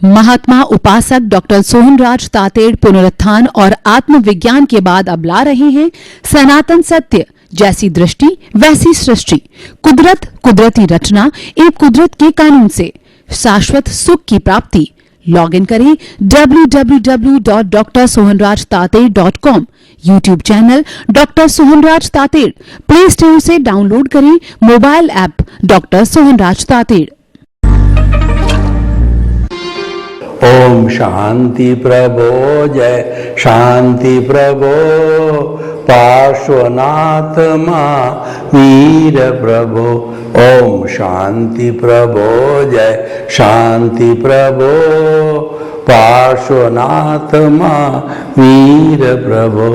महात्मा उपासक डॉक्टर सोहनराज तातेड़ पुनरुत्थान और आत्मविज्ञान के बाद अब ला रहे हैं सनातन सत्य, जैसी दृष्टि वैसी सृष्टि, कुदरत, कुदरती रचना एवं कुदरत के कानून से शाश्वत सुख की प्राप्ति। लॉग इन करें www.drsohanrajtated.com, YouTube channel doctor Sohanraj Tated, play store से डाउनलोड करें mobile app doctor Sohanraj Tated. ओम शांति प्रभो, जय शांति प्रभो, पार्श्वनाथ वीर प्रभो। ओम शांति प्रभो, जय शांति प्रभो, पार्श्वनाथ वीर प्रभो।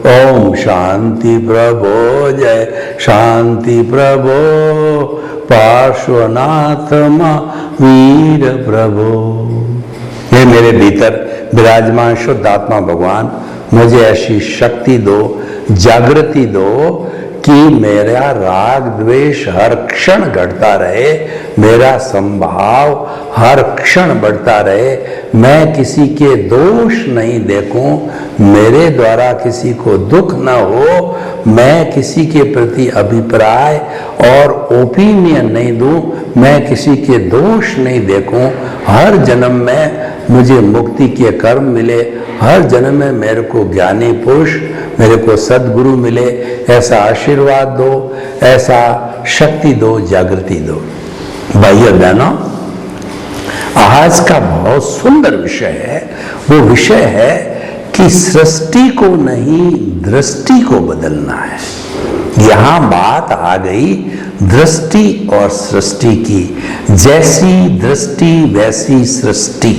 ओम शांति प्रभो, जय शांति प्रभो, पार्श्वनाथ वीर प्रभो। हे मेरे भीतर विराजमान शुद्ध आत्मा भगवान, मुझे ऐसी शक्ति दो, जागृति दो कि मेरा राग द्वेष हर क्षण घटता रहे, मेरा संभाव हर क्षण बढ़ता रहे, मैं किसी के दोष नहीं देखूं, मेरे द्वारा किसी को दुख न हो, मैं किसी के प्रति अभिप्राय और ओपिनियन नहीं दूं, मैं किसी के दोष नहीं देखूं। हर जन्म में मुझे मुक्ति के कर्म मिले, हर जन्म में मेरे को ज्ञानी पुरुष, मेरे को सद्गुरु मिले, ऐसा आशीर्वाद दो, ऐसा शक्ति दो, जागृति दो। भाइयों बहनों, आज का बहुत सुंदर विषय है। वो विषय है कि सृष्टि को नहीं, दृष्टि को बदलना है। यहां बात आ गई दृष्टि और सृष्टि की। जैसी दृष्टि वैसी सृष्टि,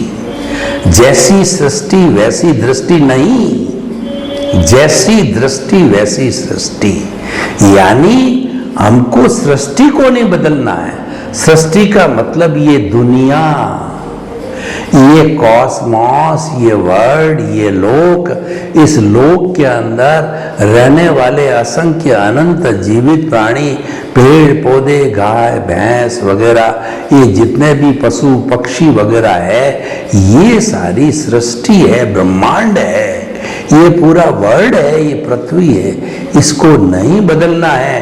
जैसी सृष्टि वैसी दृष्टि नहीं, जैसी दृष्टि वैसी सृष्टि। यानी हमको सृष्टि को नहीं बदलना है। सृष्टि का मतलब ये दुनिया, ये कॉस्मॉस, ये वर्ल्ड, ये लोक, इस लोक के अंदर रहने वाले असंख्य अनंत जीवित प्राणी, पेड़ पौधे, गाय भैंस वगैरह, ये जितने भी पशु पक्षी वगैरह है, ये सारी सृष्टि है, ब्रह्मांड है, ये पूरा वर्ल्ड है, ये पृथ्वी है। इसको नहीं बदलना है,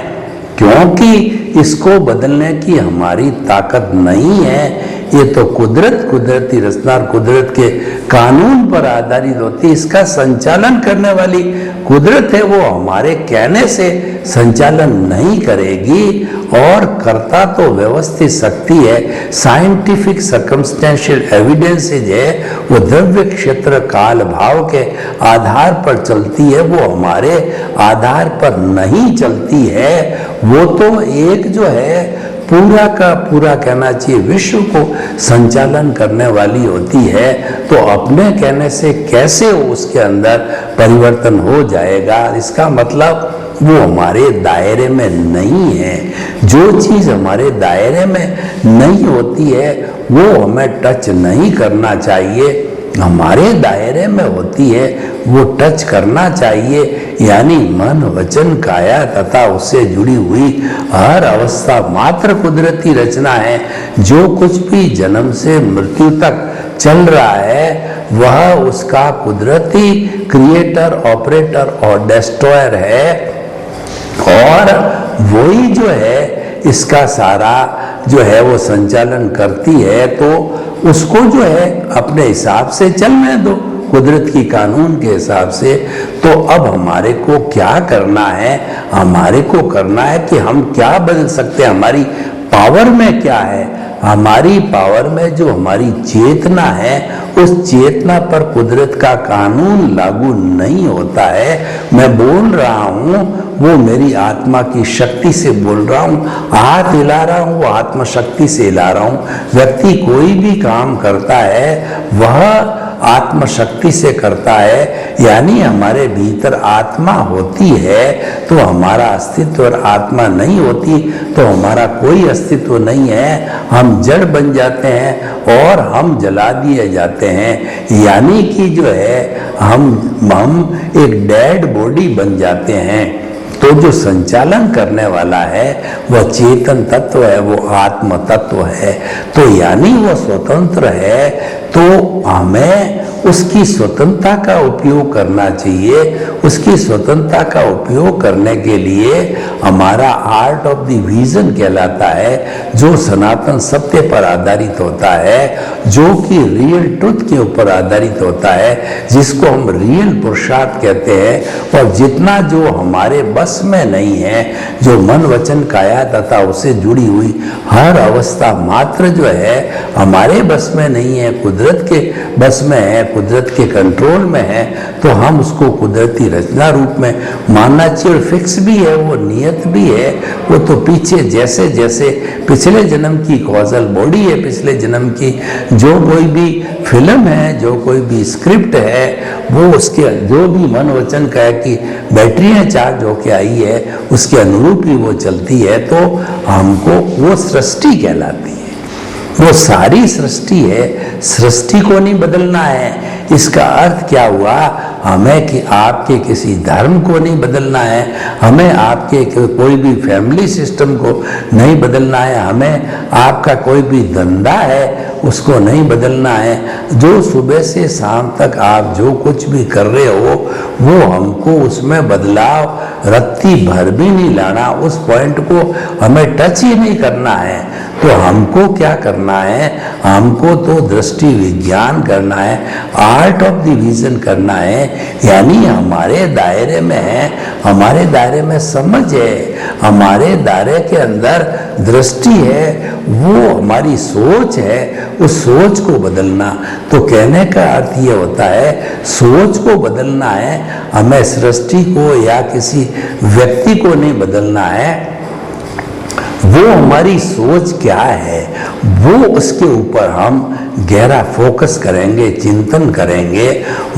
क्योंकि इसको बदलने की हमारी ताकत नहीं है। ये तो कुदरत, कुदरती रचना, कुदरत के कानून पर आधारित होती है। इसका संचालन करने वाली कुदरत है, वो हमारे कहने से संचालन नहीं करेगी। और करता तो व्यवस्थित शक्ति है, साइंटिफिक सर्कमस्टेंशियल एविडेंसेज है, वो द्रव्य क्षेत्र काल भाव के आधार पर चलती है, वो हमारे आधार पर नहीं चलती है। वो तो एक जो है पूरा का पूरा कहना चाहिए विश्व को संचालन करने वाली होती है। तो अपने कहने से कैसे उसके अंदर परिवर्तन हो जाएगा? इसका मतलब वो हमारे दायरे में नहीं है। जो चीज हमारे दायरे में नहीं होती है वो हमें टच नहीं करना चाहिए। हमारे दायरे में होती है वो टच करना चाहिए। यानी मन वचन काया तथा उससे जुड़ी हुई हर अवस्था मात्र कुदरती रचना है। जो कुछ भी जन्म से मृत्यु तक चल रहा है वह उसका कुदरती क्रिएटर, ऑपरेटर और डिस्ट्रॉयर है। और वही जो है इसका सारा जो है वो संचालन करती है। तो उसको जो है अपने हिसाब से चलने दो, कुदरत की कानून के हिसाब से। तो अब हमारे को क्या करना है? हमारे को करना है कि हम क्या बदल सकते हैं, हमारी पावर में क्या है। हमारी पावर में जो हमारी चेतना है, उस चेतना पर कुदरत का कानून लागू नहीं होता है। मैं बोल रहा हूँ वो मेरी आत्मा की शक्ति से बोल रहा हूँ, हाथ हिला रहा हूँ वो आत्मा शक्ति से हिला रहा हूँ। व्यक्ति कोई भी काम करता है वह आत्म शक्ति से करता है। यानी हमारे भीतर आत्मा होती है तो हमारा अस्तित्व, और आत्मा नहीं होती तो हमारा कोई अस्तित्व नहीं है। हम जड़ बन जाते हैं और हम जला दिए जाते हैं। यानी कि जो है हम एक डेड बॉडी बन जाते हैं। तो जो संचालन करने वाला है वह चेतन तत्व है, वो आत्म तत्व है। तो यानी वो स्वतंत्र है। तो हमें उसकी स्वतंत्रता का उपयोग करना चाहिए। उसकी स्वतंत्रता का उपयोग करने के लिए हमारा आर्ट ऑफ द विजन कहलाता है, जो सनातन सत्य पर आधारित होता है, जो कि रियल ट्रुथ के ऊपर आधारित होता है, जिसको हम रियल पुरुषार्थ कहते हैं। और जितना जो हमारे बस में नहीं है, जो मन वचन काया तथा उससे जुड़ी हुई हर अवस्था मात्र जो है हमारे बस में नहीं है, कुदरत के बस में है, कुदरत के कंट्रोल में है, तो हम उसको कुदरती रचना रूप में मानना चाहिए। और फिक्स भी है, वो नियत भी है, वो तो पीछे जैसे जैसे पिछले जन्म की कॉजल बॉडी है, पिछले जन्म की जो कोई भी फिल्म है, जो कोई भी स्क्रिप्ट है, वो उसके जो भी मन वचन का की बैटरियां चार्ज होके आई है, उसके अनुरूप ही वो चलती है। तो हमको वो सृष्टि कहलाती है, वो सारी सृष्टि है। सृष्टि को नहीं बदलना है। इसका अर्थ क्या हुआ? हमें कि आपके किसी धर्म को नहीं बदलना है, हमें आपके कोई भी फैमिली सिस्टम को नहीं बदलना है, हमें आपका कोई भी धंधा है उसको नहीं बदलना है। जो सुबह से शाम तक आप जो कुछ भी कर रहे हो, वो हमको उसमें बदलाव रत्ती भर भी नहीं लाना, उस पॉइंट को हमें टच ही नहीं करना है। तो हमको क्या करना है? हमको तो दृष्टि विज्ञान करना है, आर्ट ऑफ द विजन करना है। यानी हमारे दायरे में है, हमारे दायरे में समझ है, हमारे दायरे के अंदर दृष्टि है, वो हमारी सोच है, उस सोच को बदलना। तो कहने का अर्थ ये होता है, सोच को बदलना है, हमें सृष्टि को या किसी व्यक्ति को नहीं बदलना है। वो हमारी सोच क्या है, वो उसके ऊपर हम गहरा फोकस करेंगे, चिंतन करेंगे।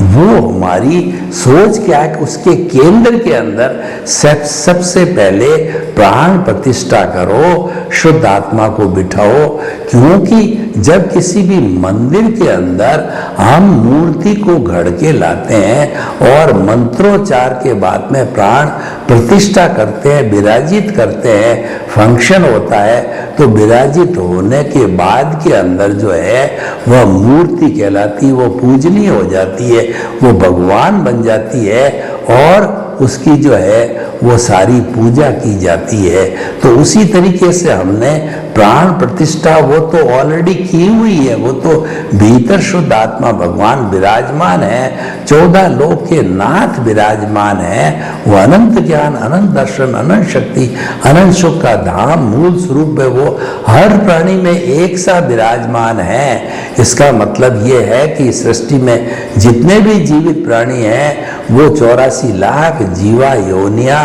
वो हमारी सोच क्या है कि उसके केंद्र के अंदर सबसे पहले प्राण प्रतिष्ठा करो, शुद्ध आत्मा को बिठाओ। क्योंकि जब किसी भी मंदिर के अंदर हम मूर्ति को घड़ के लाते हैं और मंत्रोच्चार के बाद में प्राण प्रतिष्ठा करते हैं, विराजित करते हैं, फंक्शन होता है, तो विराजित होने के बाद के अंदर जो है वह मूर्ति कहलाती है, वो पूजनीय हो जाती है, वो भगवान बन जाती है और उसकी जो है वो सारी पूजा की जाती है। तो उसी तरीके से हमने प्राण प्रतिष्ठा वो तो ऑलरेडी की हुई है, वो तो भीतर शुद्ध आत्मा भगवान विराजमान है, 14 लोक के नाथ विराजमान है। वो अनंत ज्ञान, अनंत दर्शन, अनंत शक्ति, अनंत सुख का धाम मूल स्वरूप है, वो हर प्राणी में एक सा विराजमान है। इसका मतलब ये है कि सृष्टि में जितने भी जीवित प्राणी हैं, वो 84 लाख जीवा योनिया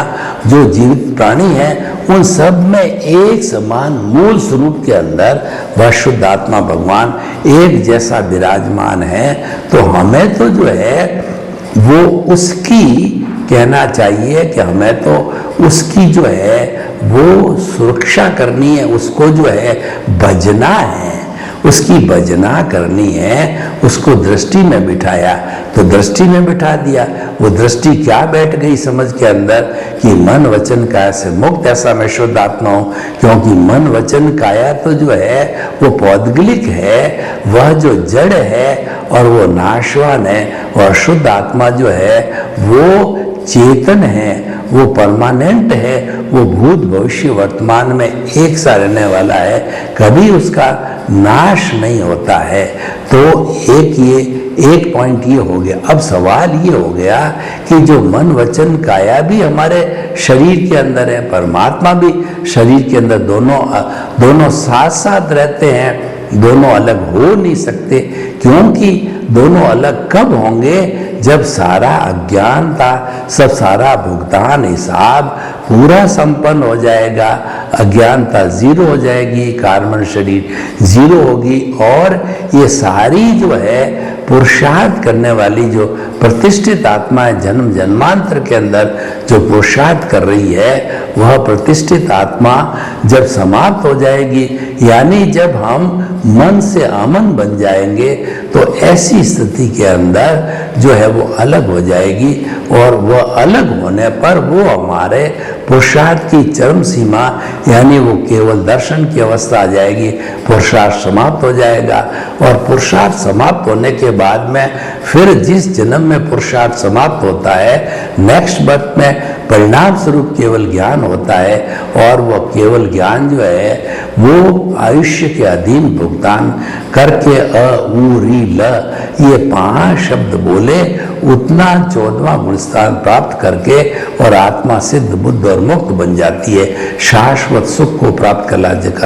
जो जीवित प्राणी हैं, उन सब में एक समान मूल स्वरूप के अंदर वह शुद्ध आत्मा भगवान एक जैसा विराजमान है। तो हमें तो जो है वो उसकी कहना चाहिए कि हमें तो उसकी जो है वो सुरक्षा करनी है, उसको जो है भजना है, उसकी भजना करनी है। उसको दृष्टि में बिठाया तो दृष्टि में बिठा दिया। वो दृष्टि क्या बैठ गई समझ के अंदर कि मन वचन काया से मुक्त, ऐसा मैं शुद्ध आत्मा हूँ। क्योंकि मन वचन काया तो जो है वो पौद्गलिक है, वह जो जड़ है और वो नाशवान है, और शुद्ध आत्मा जो है वो चेतन है, वो परमानेंट है, वो भूत भविष्य वर्तमान में एक सा रहने वाला है, कभी उसका नाश नहीं होता है। तो एक पॉइंट ये हो गया। अब सवाल ये हो गया कि जो मन वचन काया भी हमारे शरीर के अंदर है, परमात्मा भी शरीर के अंदर, दोनों साथ साथ रहते हैं, दोनों अलग हो नहीं सकते। क्योंकि दोनों अलग कब होंगे? जब सारा अज्ञानता, सब सारा भुगतान हिसाब पूरा संपन्न हो जाएगा, अज्ञानता जीरो हो जाएगी, कार्बन शरीर जीरो होगी, और ये सारी जो है पुरुषार्थ करने वाली जो प्रतिष्ठित आत्मा है, जन्म जन्मांतर के अंदर जो पुरुषार्थ कर रही है, वह प्रतिष्ठित आत्मा जब समाप्त हो जाएगी, यानी जब हम मन से अमन बन जाएंगे, तो ऐसी स्थिति के अंदर जो है वो अलग हो जाएगी, और वह अलग होने पर वो हमारे पुरुषार्थ की चरम सीमा, यानी वो केवल दर्शन की अवस्था आ जाएगी, पुरुषार्थ समाप्त हो जाएगा। और पुरुषार्थ समाप्त होने के बाद में फिर जिस जन्म में पुरुषार्थ समाप्त होता है, नेक्स्ट बर्थ में परिणाम स्वरूप केवल ज्ञान होता है, और वह केवल ज्ञान जो है वो आयुष्य के अधीन भुगतान करके अ उ री ल ये 5 शब्द बोले उतना 14वां गुणस्थान प्राप्त करके और आत्मा सिद्ध बुद्ध और मुक्त बन जाती है, शाश्वत सुख को प्राप्त कर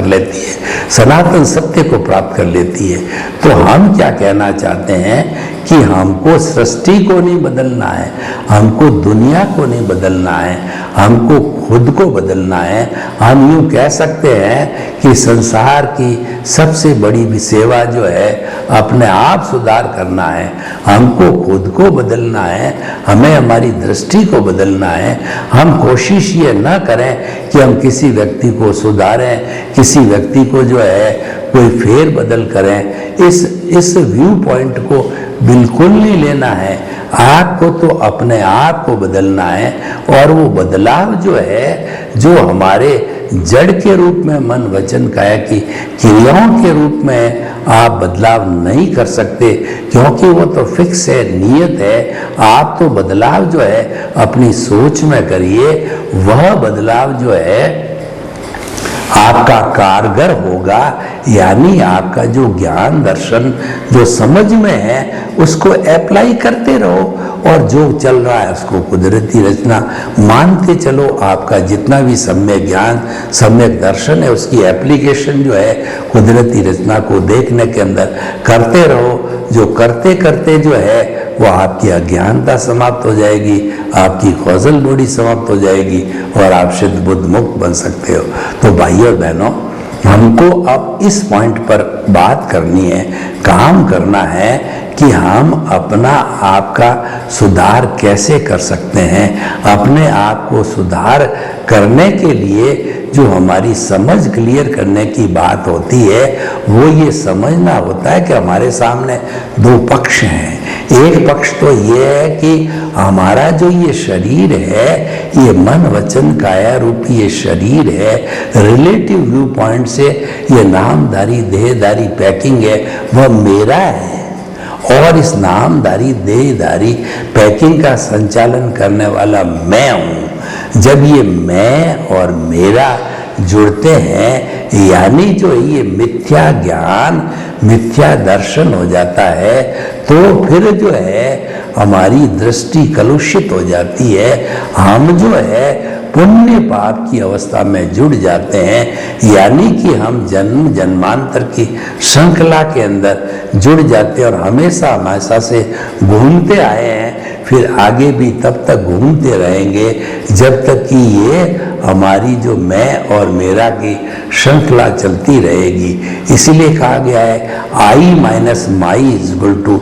लेती है, सनातन सत्य को प्राप्त कर लेती है। तो हम क्या कहना चाहते हैं कि हमको सृष्टि को नहीं बदलना है, हमको दुनिया को नहीं बदलना है, हमको खुद को बदलना है। हम यूँ कह सकते हैं कि संसार की सबसे बड़ी भी सेवा जो है अपने आप सुधार करना है, हमको खुद को बदलना है, हमें हमारी दृष्टि को बदलना है। हम कोशिश ये न करें कि हम किसी व्यक्ति को सुधारें, किसी व्यक्ति को जो है कोई फेर बदल करें। इस व्यू पॉइंट को बिल्कुल नहीं लेना है। आपको तो अपने आप को बदलना है, और वो बदलाव जो है, जो हमारे जड़ के रूप में मन वचन काया की क्रियाओं के रूप में आप बदलाव नहीं कर सकते, क्योंकि वो तो फिक्स है, नियत है। आप तो बदलाव जो है अपनी सोच में करिए, वह बदलाव जो है आपका कारगर होगा, यानी आपका जो ज्ञान दर्शन जो समझ में है उसको अप्लाई करते रहो, और जो चल रहा है उसको कुदरती रचना मानते चलो। आपका जितना भी सम्यक ज्ञान सम्यक दर्शन है उसकी एप्लीकेशन जो है कुदरती रचना को देखने के अंदर करते रहो। जो करते करते जो है वो आपकी अज्ञानता समाप्त हो जाएगी, आपकी कौशल बॉडी समाप्त हो जाएगी, और आप सिद्ध बुद्ध मुक्त बन सकते हो। तो भाइयों बहनों, हमको अब इस पॉइंट पर बात करनी है, काम करना है कि हम अपना आपका सुधार कैसे कर सकते हैं। अपने आप को सुधार करने के लिए जो हमारी समझ क्लियर करने की बात होती है, वो ये समझना होता है कि हमारे सामने 2 पक्ष हैं। एक पक्ष तो ये है कि हमारा जो ये शरीर है, ये मन वचन काया रूपी ये शरीर है, रिलेटिव व्यू पॉइंट से ये नामधारी देहधारी पैकिंग है, वह मेरा है। और इस नामधारी देहधारी पैकिंग का संचालन करने वाला मैं हूँ। जब ये मैं और मेरा जुड़ते हैं, यानी जो ये मिथ्या ज्ञान मिथ्या दर्शन हो जाता है, तो फिर जो है हमारी दृष्टि कलुषित हो जाती है। हम जो है पुण्य पाप की अवस्था में जुड़ जाते हैं, यानी कि हम जन्म जन्मांतर की श्रृंखला के अंदर जुड़ जाते हैं, और हमेशा से घूमते आए हैं, फिर आगे भी तब तक घूमते रहेंगे जब तक कि ये हमारी जो मैं और मेरा की श्रृंखला चलती रहेगी। इसीलिए कहा गया है I minus my is equal to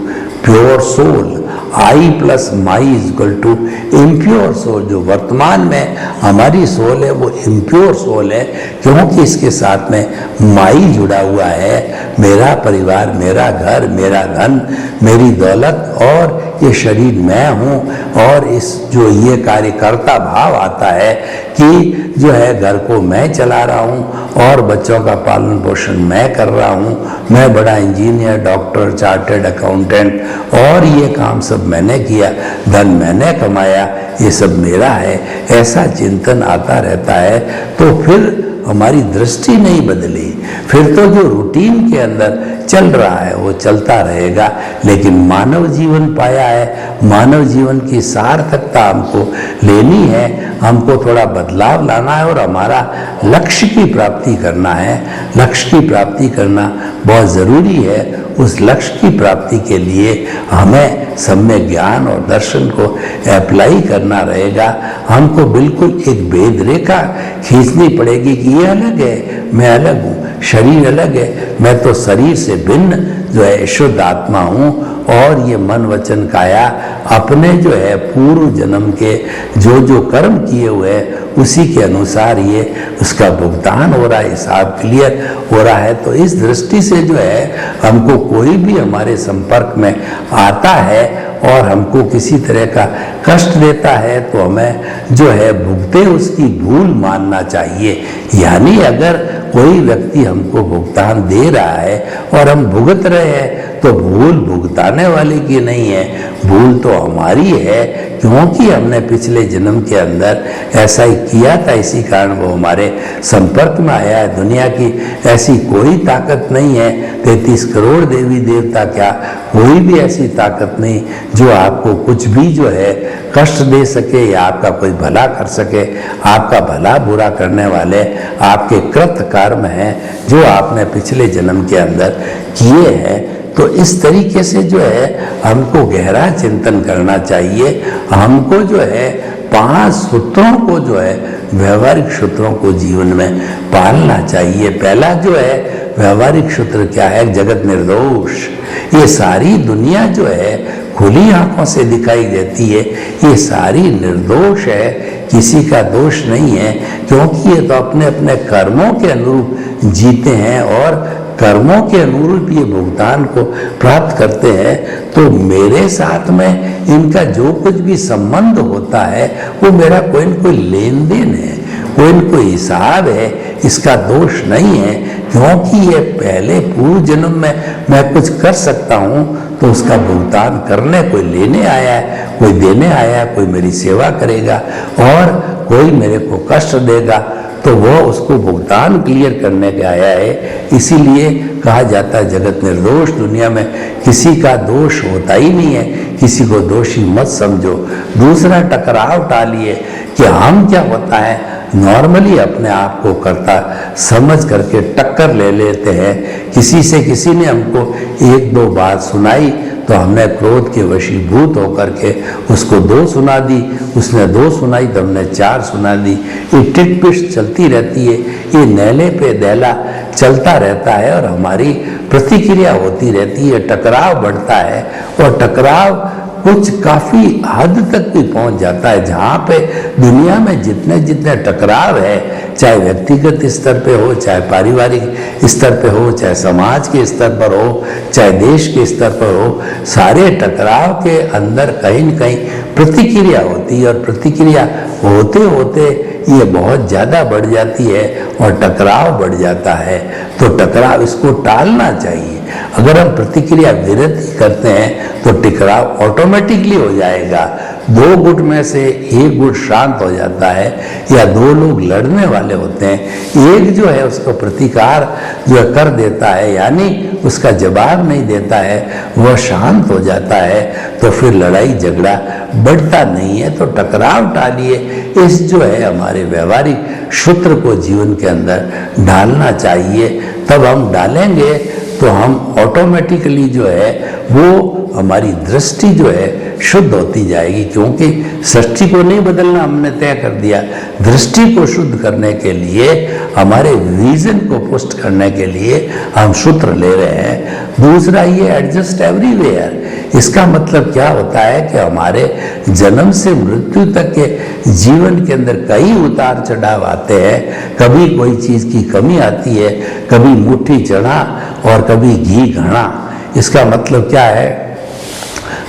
pure soul, I plus my is equal to impure soul. जो वर्तमान में हमारी सोल है वो इम्प्योर सोल है, क्योंकि इसके साथ में माई जुड़ा हुआ है। मेरा परिवार, मेरा घर, मेरा धन, मेरी दौलत, और ये शरीर मैं हूँ। और इस जो ये कार्यकर्ता भाव आता है कि जो है घर को मैं चला रहा हूँ और बच्चों का पालन पोषण मैं कर रहा हूँ, मैं बड़ा इंजीनियर, डॉक्टर, चार्टर्ड अकाउंटेंट, और ये काम सब मैंने किया, धन मैंने कमाया, ये सब मेरा है, ऐसा चिंतन आता रहता है। तो फिर हमारी दृष्टि नहीं बदली, फिर तो जो रूटीन के अंदर चल रहा है वो चलता रहेगा। लेकिन मानव जीवन पाया है, मानव जीवन की सार्थकता हमको लेनी है, हमको थोड़ा बदलाव लाना है, और हमारा लक्ष्य की प्राप्ति करना है। लक्ष्य की प्राप्ति करना बहुत ज़रूरी है। उस लक्ष्य की प्राप्ति के लिए हमें सम्यक ज्ञान और दर्शन को अप्लाई करना रहेगा। हमको बिल्कुल एक भेद रेखा खींचनी पड़ेगी कि ये अलग है, मैं अलग हूँ, शरीर अलग है, मैं तो शरीर से भिन्न जो है शुद्ध आत्मा हूँ और ये मन वचन काया अपने जो है पूर्व जन्म के जो जो कर्म किए हुए हैं उसी के अनुसार ये उसका भुगतान हो रहा है, हिसाब क्लियर हो रहा है। तो इस दृष्टि से जो है हमको कोई भी हमारे संपर्क में आता है और हमको किसी तरह का कष्ट देता है तो हमें जो है भुगते उसकी भूल मानना चाहिए। यानी अगर कोई व्यक्ति हमको भुगतान दे रहा है और हम भुगत रहे हैं तो भूल भुगताने वाले की नहीं है, भूल तो हमारी है, क्योंकि हमने पिछले जन्म के अंदर ऐसा ही किया था, इसी कारण वो हमारे संपर्क में आया है। दुनिया की ऐसी कोई ताकत नहीं है, 33 करोड़ देवी देवता क्या कोई भी ऐसी ताकत नहीं जो आपको कुछ भी जो है कष्ट दे सके या आपका कोई भला कर सके। आपका भला बुरा करने वाले आपके कृत कर्म हैं जो आपने पिछले जन्म के अंदर किए हैं। तो इस तरीके से जो है हमको गहरा चिंतन करना चाहिए। हमको जो है 5 सूत्रों को जो है व्यवहारिक सूत्रों को जीवन में पालना चाहिए। पहला जो है व्यवहारिक सूत्र क्या है? जगत निर्दोष। ये सारी दुनिया जो है खुली आंखों से दिखाई देती है, ये सारी निर्दोष है, किसी का दोष नहीं है, क्योंकि ये तो अपने अपने कर्मों के अनुरूप जीते हैं और कर्मों के अनुरूप ये भुगतान को प्राप्त करते हैं। तो मेरे साथ में इनका जो कुछ भी संबंध होता है वो मेरा कोई न कोई लेन देन है, कोई न कोई हिसाब है, इसका दोष नहीं है, क्योंकि ये पहले पूर्व जन्म में मैं कुछ कर सकता हूँ तो उसका भुगतान करने कोई लेने आया है, कोई देने आया है, कोई मेरी सेवा करेगा और कोई मेरे को कष्ट देगा तो वो उसको भुगतान क्लियर करने के आया है। इसीलिए कहा जाता है जगत निर्दोष, दुनिया में किसी का दोष होता ही नहीं है, किसी को दोषी मत समझो। दूसरा टकराव टालिए कि हम क्या होता है नॉर्मली अपने आप को करता समझ करके टक्कर ले लेते हैं। किसी से किसी ने हमको 1-2 बात सुनाई तो हमने क्रोध के वशीभूत होकर के उसको 2 सुना दी, उसने 2 सुनाई तो हमने 4 सुना दी। ये टिट-पिट चलती रहती है, ये नैले पे दहला चलता रहता है और हमारी प्रतिक्रिया होती रहती है, टकराव बढ़ता है और टकराव कुछ काफी हद तक भी पहुंच जाता है। जहाँ पे दुनिया में जितने जितने टकराव है, चाहे व्यक्तिगत स्तर पे हो, चाहे पारिवारिक स्तर पे हो, चाहे समाज के स्तर पर हो, चाहे देश के स्तर पर हो, सारे टकराव के अंदर कहीं न कहीं प्रतिक्रिया होती है और प्रतिक्रिया होते होते ये बहुत ज़्यादा बढ़ जाती है और टकराव बढ़ जाता है। तो टकराव इसको टालना चाहिए। अगर हम प्रतिक्रिया विरत करते हैं तो टकराव ऑटोमेटिकली हो जाएगा। 2 गुट में से 1 गुट शांत हो जाता है या 2 लोग लड़ने वाले होते हैं, एक जो है उसको प्रतिकार जो है कर देता है, यानी उसका जवाब नहीं देता है, वह शांत हो जाता है, तो फिर लड़ाई झगड़ा बढ़ता नहीं है। तो टकराव टालिए, इस जो है हमारे व्यवहारिक सूत्र को जीवन के अंदर डालना चाहिए। तब हम डालेंगे तो हम ऑटोमेटिकली जो है वो हमारी दृष्टि जो है शुद्ध होती जाएगी, क्योंकि सृष्टि को नहीं बदलना हमने तय कर दिया। दृष्टि को शुद्ध करने के लिए, हमारे विजन को पुष्ट करने के लिए हम सूत्र ले रहे हैं। दूसरा ये एडजस्ट एवरीवेयर, इसका मतलब क्या होता है कि हमारे जन्म से मृत्यु तक के जीवन के अंदर कई उतार चढ़ाव आते हैं। कभी कोई चीज़ की कमी आती है, कभी मुट्ठी चढ़ा और कभी घी घड़ा। इसका मतलब क्या है,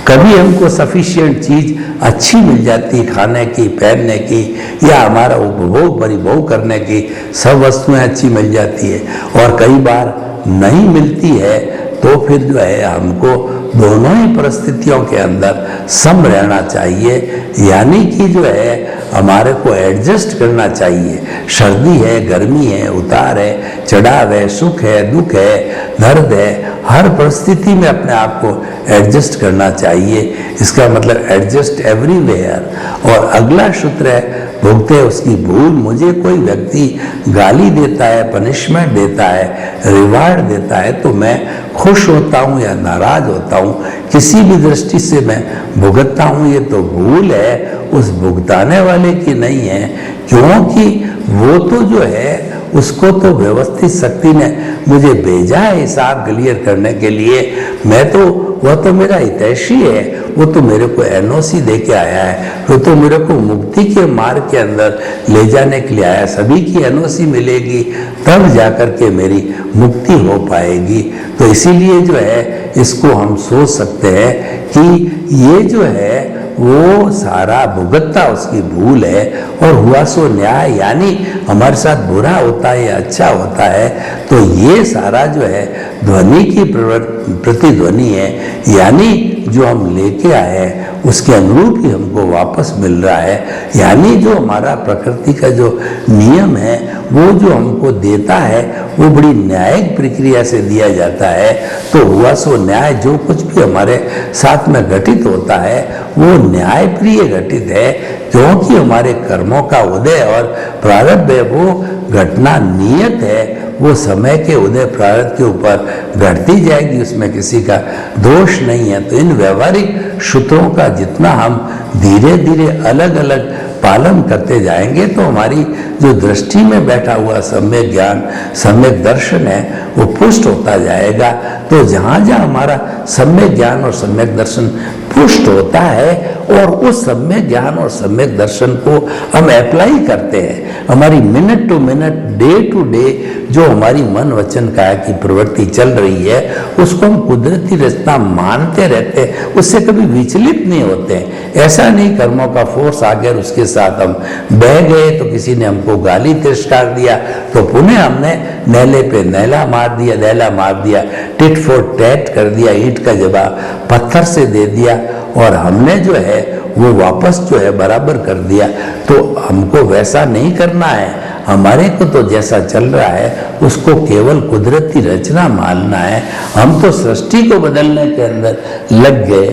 कभी हमको सफिशिएंट चीज़ अच्छी मिल जाती है, खाने की, पहनने की, या हमारा उपभोग परिभोग करने की सब वस्तुएं अच्छी मिल जाती है, और कई बार नहीं मिलती है। तो फिर जो है हमको दोनों ही परिस्थितियों के अंदर सम रहना चाहिए, यानी कि जो है हमारे को एडजस्ट करना चाहिए। सर्दी है, गर्मी है, उतार है, चढ़ाव है, सुख है, दुख है, दर्द है, हर परिस्थिति में अपने आप को एडजस्ट करना चाहिए। इसका मतलब एडजस्ट एवरीवेयर। और अगला सूत्र है भुगते उसकी भूल। मुझे कोई व्यक्ति गाली देता है, पनिशमेंट देता है, रिवार्ड देता है, तो मैं खुश होता हूँ या नाराज होता हूँ, किसी भी दृष्टि से मैं भुगतता हूँ, ये तो भूल है, उस भुगताने वाले की नहीं है, क्योंकि वो तो जो है उसको तो व्यवस्थित शक्ति ने मुझे भेजा है हिसाब क्लियर करने के लिए। मैं तो, वह तो मेरा हितैषी है, वो तो मेरे को एनओसी दे के आया है, वो तो मेरे को मुक्ति के मार्ग के अंदर ले जाने के लिए आया। सभी की एनओसी मिलेगी तब जाकर के मेरी मुक्ति हो पाएगी। तो इसीलिए जो है इसको हम सोच सकते हैं कि ये जो है वो सारा भुगतना उसकी भूल है, और हुआ सो न्याय, यानी हमारे साथ बुरा होता है या अच्छा होता है तो ये सारा जो है ध्वनि की प्रतिध्वनि है, यानी जो हम लेके आए हैं उसके अनुरूप ही हमको वापस मिल रहा है। यानी जो हमारा प्रकृति का जो नियम है वो जो हमको देता है वो बड़ी न्यायिक प्रक्रिया से दिया जाता है। तो हुआ सो न्याय, जो कुछ भी हमारे साथ में घटित होता है वो न्यायप्रिय घटित है, क्योंकि हमारे कर्मों का उदय और प्रारब्ध है वो घटना नियत है, वो समय के उदय प्रारब्ध के ऊपर घटती जाएगी, उसमें किसी का दोष नहीं है। तो इन व्यवहारिक सूत्रों का जितना हम धीरे धीरे अलग अलग पालन करते जाएंगे तो हमारी जो दृष्टि में बैठा हुआ सम्यक ज्ञान, सम्यक दर्शन है वो पुष्ट होता जाएगा। तो जहाँ जहाँ हमारा सम्यक ज्ञान और सम्यक दर्शन पुष्ट होता है और उस सम्यक ज्ञान और सम्यक दर्शन को हम अप्लाई करते हैं, हमारी minute to minute, day to day जो हमारी मन वचन काया की प्रवृत्ति चल रही है उसको हम कुदरती रचना मानते रहते हैं, उससे कभी विचलित नहीं होते हैं। ऐसा नहीं कर्मों का फोर्स आ गया उसके साथ हम बह गए, तो किसी ने हमको गाली तिरस्कार दिया तो पुनः हमने नैले पे नैला मार दिया, नैला मार दिया, टिट फॉर टैट कर दिया, ईंट का जवाब पत्थर से दे दिया और हमने जो है वो वापस जो है बराबर कर दिया। तो हमको वैसा नहीं करना है, हमारे को तो जैसा चल रहा है उसको केवल कुदरती रचना मानना है। हम तो सृष्टि को बदलने के अंदर लग गए,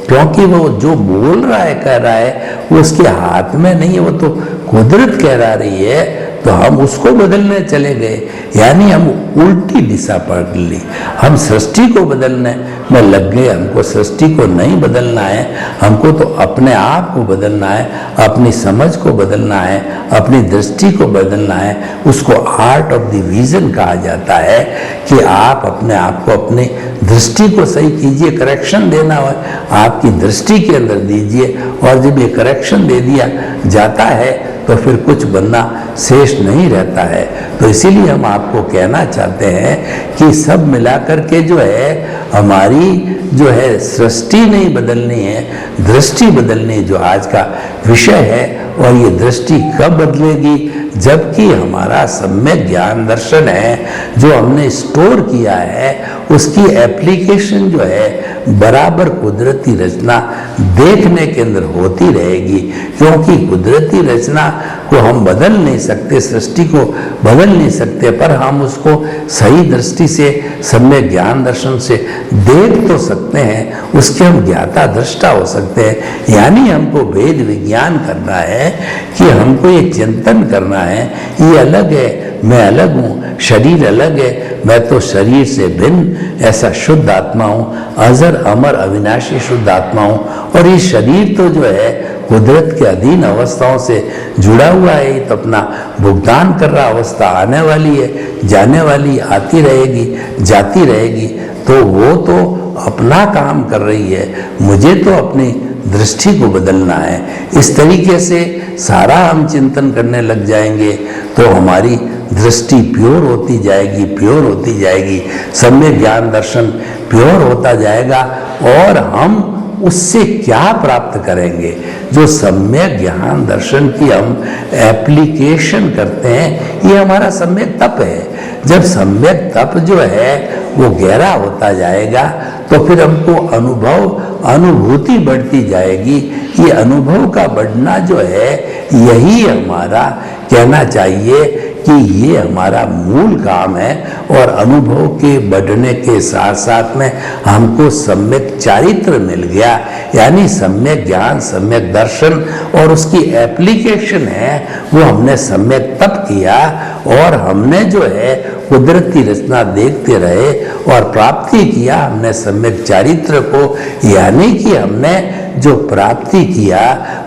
क्योंकि वो जो बोल रहा है, कह रहा है, वो उसके हाथ में नहीं है, वो तो कुदरत कह रही है, तो हम उसको बदलने चले गए, यानी हम उल्टी दिशा पकड़ ली। हम सृष्टि को बदलने में लग गए, हमको सृष्टि को नहीं बदलना है, हमको तो अपने आप को बदलना है, अपनी समझ को बदलना है, अपनी दृष्टि को बदलना है। उसको आर्ट ऑफ द विजन कहा जाता है कि आप अपने आप को, अपनी दृष्टि को सही कीजिए। करेक्शन देना हो आपकी दृष्टि के अंदर दीजिए, और जब ये करेक्शन दे दिया जाता है तो फिर कुछ बनना शेष नहीं रहता है। तो इसीलिए हम आपको कहना चाहते हैं कि सब मिलाकर के जो है हमारी जो है सृष्टि नहीं बदलनी है, दृष्टि बदलनी जो आज का विषय है। और ये दृष्टि कब बदलेगी? जबकि हमारा सम्यक ज्ञान दर्शन है जो हमने स्टोर किया है उसकी एप्लीकेशन जो है बराबर कुदरती रचना देखने के अंदर होती रहेगी, क्योंकि कुदरती रचना को हम बदल नहीं सकते, सृष्टि को बदल नहीं सकते, पर हम उसको सही दृष्टि से सम्यक ज्ञान दर्शन से देख तो सकते हैं, उसके हम ज्ञाता दृष्टा हो सकते हैं। यानी हमको वेद विज्ञान करना है कि हमको ये चिंतन करना है, ये अलग है, मैं अलग हूँ, शरीर अलग है, मैं तो शरीर से भिन्न ऐसा शुद्ध आत्मा हूँ, अजर अमर अविनाशी शुद्ध आत्मा हूँ। और ये शरीर तो जो है कुदरत के अधीन अवस्थाओं से जुड़ा हुआ है, तो अपना भुगतान कर रहा अवस्था आने वाली है, जाने वाली, आती रहेगी, जाती रहेगी, तो वो तो अपना काम कर रही है, मुझे तो अपनी दृष्टि को बदलना है। इस तरीके से सारा हम चिंतन करने लग जाएंगे तो हमारी दृष्टि प्योर होती जाएगी, प्योर होती जाएगी, सम्यक ज्ञान दर्शन प्योर होता जाएगा। और हम उससे क्या प्राप्त करेंगे? जो सम्यक ज्ञान दर्शन की हम एप्लीकेशन करते हैं, ये हमारा सम्यक तप है। जब सम्यक तप जो है वो गहरा होता जाएगा तो फिर हमको अनुभूति बढ़ती जाएगी। ये अनुभव का बढ़ना जो है यही हमारा कहना चाहिए कि ये हमारा मूल काम है। और अनुभव के बढ़ने के साथ साथ में हमको सम्यक चारित्र मिल गया, यानी सम्यक ज्ञान, सम्यक दर्शन, और उसकी एप्लीकेशन है वो हमने सम्यक तप किया। और हमने जो है कुदरती रचना देखते रहे और प्राप्ति किया हमने सम्यक चारित्र को, यानी कि हमने जो प्राप्ति किया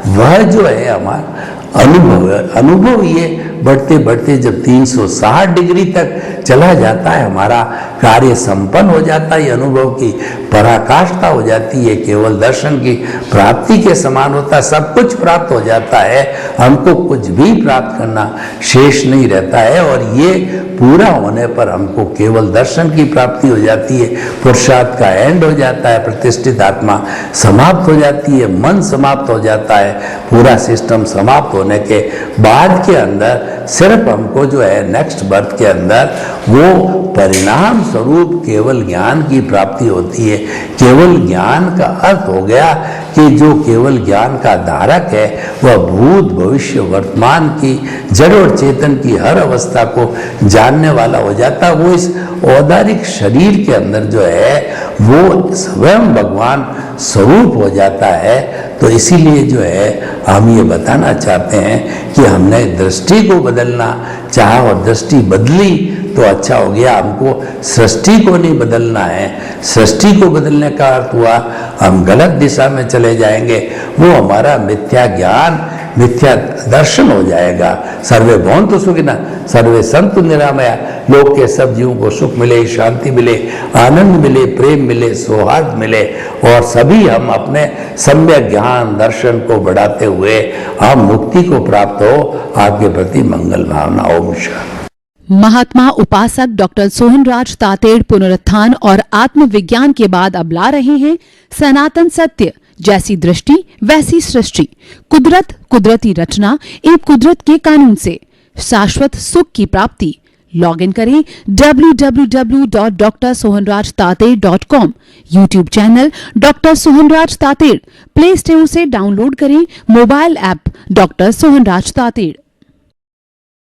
वह जो है हमारा अनुभव है। अनुभव ये बढ़ते बढ़ते जब 360 डिग्री तक चला जाता है, हमारा कार्य संपन्न हो जाता है, अनुभव की पराकाष्ठा हो जाती है, केवल दर्शन की प्राप्ति के समान होता है, सब कुछ प्राप्त हो जाता है, हमको कुछ भी प्राप्त करना शेष नहीं रहता है। और ये पूरा होने पर हमको केवल दर्शन की प्राप्ति हो जाती है, पुरुषार्थ का एंड हो जाता है, प्रतिष्ठित आत्मा समाप्त हो जाती है, मन समाप्त हो जाता है। पूरा सिस्टम समाप्त होने के बाद के अंदर सिर्फ हमको जो है नेक्स्ट बर्थ के अंदर वो परिणाम स्वरूप केवल ज्ञान की प्राप्ति होती है। केवल ज्ञान का अर्थ हो गया कि जो केवल ज्ञान का धारक है वह भूत भविष्य वर्तमान की जड़ और चेतन की हर अवस्था को जानने वाला हो जाता है। वो इस औदारिक शरीर के अंदर जो है वो स्वयं भगवान स्वरूप हो जाता है। तो इसीलिए जो है हम ये बताना चाहते हैं कि हमने दृष्टि को बदलना चाहा और दृष्टि बदली तो अच्छा हो गया, हमको सृष्टि को नहीं बदलना है। सृष्टि को बदलने का अर्थ हुआ हम गलत दिशा में चले जाएंगे, वो हमारा मिथ्या ज्ञान मिथ्या दर्शन हो जाएगा। सर्वे भवन्तु सुखिनः सर्वे सन्तु निरामया, लोक के सब जीवों को सुख मिले, शांति मिले, आनंद मिले, प्रेम मिले, सौहार्द मिले और सभी हम अपने सम्यक ज्ञान दर्शन को बढ़ाते हुए हम मुक्ति को प्राप्त हो। आपके प्रति मंगल भावना। ओम शांति। महात्मा उपासक डॉक्टर सोहनराज तातेड़ पुनरुत्थान और आत्मविज्ञान के बाद अब ला रहे हैं सनातन सत्य, जैसी दृष्टि वैसी सृष्टि, कुदरत कुदरती रचना एवं कुदरत के कानून से शाश्वत सुख की प्राप्ति। लॉग इन करें www.drsohanrajtated.com, YouTube channel doctor Sohanraj Tated, play store से डाउनलोड करें mobile app doctor Sohanraj Tated.